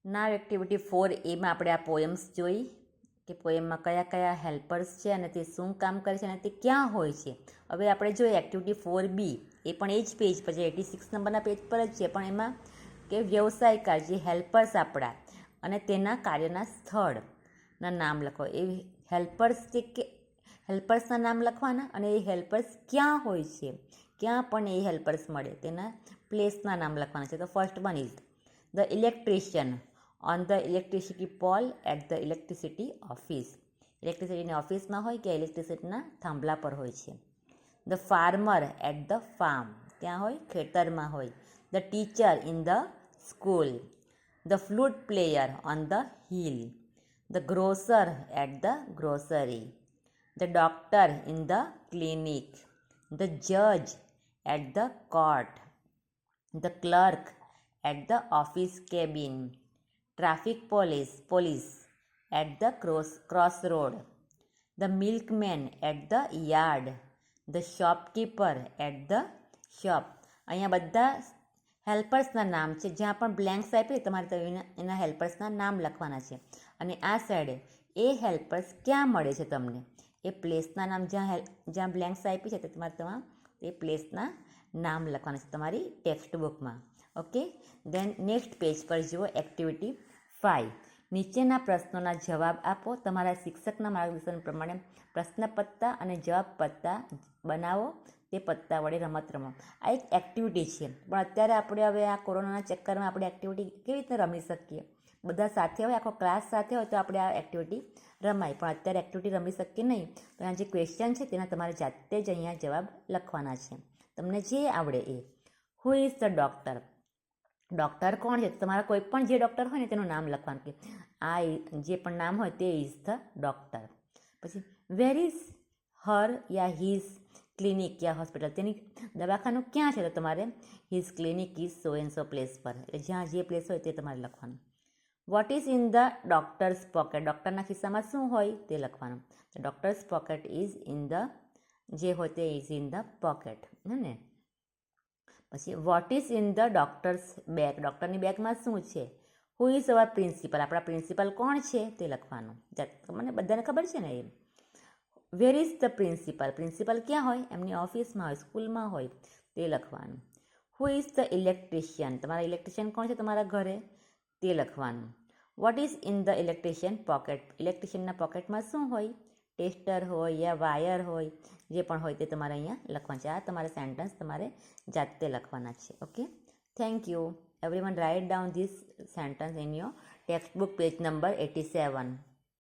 નાવ activity 4A માં આપણે આ પોએમ્સ જોઈ કે પોએમમાં કયા કયા હેલ્પર્સ છે અને તે શું કામ કરે છે અને તે ક્યાં હોય છે. હવે આપણે જોઈએ એક્ટિવિટી 4B, એ પણ એ જ પેજ પર છે, 86 નંબરના પેજ પર જ છે, પણ એમાં કે વ્યવસાયકાર જે હેલ્પર્સ આપણા અને તેના કાર્યના સ્થળના નામ લખો. એ હેલ્પર્સ કે હેલ્પર્સના નામ લખવાના અને એ હેલ્પર્સ ક્યાં હોય છે, ક્યાં પણ એ હેલ્પર્સ મળે તેના પ્લેસના નામ લખવાના છે. તો first one is the electrician on the electricity pole at the electricity office. ઇલેક્ટ્રિસિટીની ઓફિસમાં હોય કે ઇલેક્ટ્રિસિટીના થાંભલા પર હોય છે. The farmer at the farm, ત્યાં હોય ખેતરમાં હોય. The teacher in the school. The flute player on the hill. The grocer at the grocery. The doctor in the clinic. The જજ at the court. The clerk at the office cabin. Traffic police at the crossroad. The milkman at the yard. The shopkeeper at the shop. અહીંયા બધા હેલ્પર્સના નામ છે. જ્યાં પણ blanks આપી તમારે એના હેલ્પર્સના નામ લખવાના છે. અને આ સાઈડે એ હેલ્પર્સ ક્યાં મળે છે તમને, એ પ્લેસના નામ જ્યાં બ્લેન્ક્સ આપી છે તે તમારે એ પ્લેસના નામ લખવાના છે તમારી ટેક્સ્ટ બુકમાં. ઓકે, દેન નેક્સ્ટ પેજ પર જુઓ એક્ટિવિટી 5. નીચેના પ્રશ્નોના જવાબ આપો. તમારા શિક્ષકના માર્ગદર્શન પ્રમાણે પ્રશ્ન પત્તા અને જવાબ પત્તા બનાવો. તે પત્તા વડે રમત રમો. આ એક એક્ટિવિટી છે, પણ અત્યારે આપણે હવે આ કોરોનાના ચક્કરમાં આપણે એક્ટિવિટી કેવી રીતે રમી શકીએ? બધા સાથે હોય, આખો ક્લાસ સાથે હોય તો આપણે આ એક્ટિવિટી રમાય, પણ અત્યારે એક્ટિવિટી રમી શકીએ નહીં. તો આ જે ક્વેશ્ચન છે તેના તમારે જાતે જ અહીંયા જવાબ લખવાના છે, તમને જે આવડે એ. Who is the doctor? Doctor કોણ છે? તમારા કોઈ પણ જે ડૉક્ટર હોય ને તેનું નામ લખવાનું કે આ જે પણ નામ હોય તે ઇઝ ધ ડૉક્ટર. પછી વેર ઇઝ હર યા હિઝ ક્લિનિક યા હોસ્પિટલ, તેની દવાખાનું ક્યાં છે? તો તમારે his clinic is so and so place પર, એટલે જ્યાં જે પ્લેસ હોય તે તમારે લખવાનું. What is in the doctor's pocket? ડૉક્ટરના ખિસ્સામાં શું હોય તે લખવાનું. The doctor's pocket is in the, જે હોય તે ઇઝ ઇન ધ પોકેટ, હે ને. પછી what is in the doctor's bag? ડૉક્ટરની બેગમાં શું છે? Who is our principal? આપણા પ્રિન્સિપલ કોણ છે તે લખવાનું. મને બધાને ખબર છે ને એ. Where is the principal? Principal ક્યાં હોય? એમની ઓફિસમાં હોય, સ્કૂલમાં હોય, તે લખવાનું. Who is the electrician? તમારા ઇલેક્ટ્રિશિયન કોણ છે તમારા ઘરે? તે લખવાનું. What is in the electrician pocket? ઇલેક્ટ્રિશિયનના પોકેટમાં શું હોય? ટેસ્ટર હોય યા વાયર હોય, જે પણ હોય તે તમારે અહીંયા લખવાનું છે. આ તમારે સેન્ટેન્સ તમારે જાતે લખવાના છે. Okay, thank you. Everyone write down this sentence in your text book page number 87.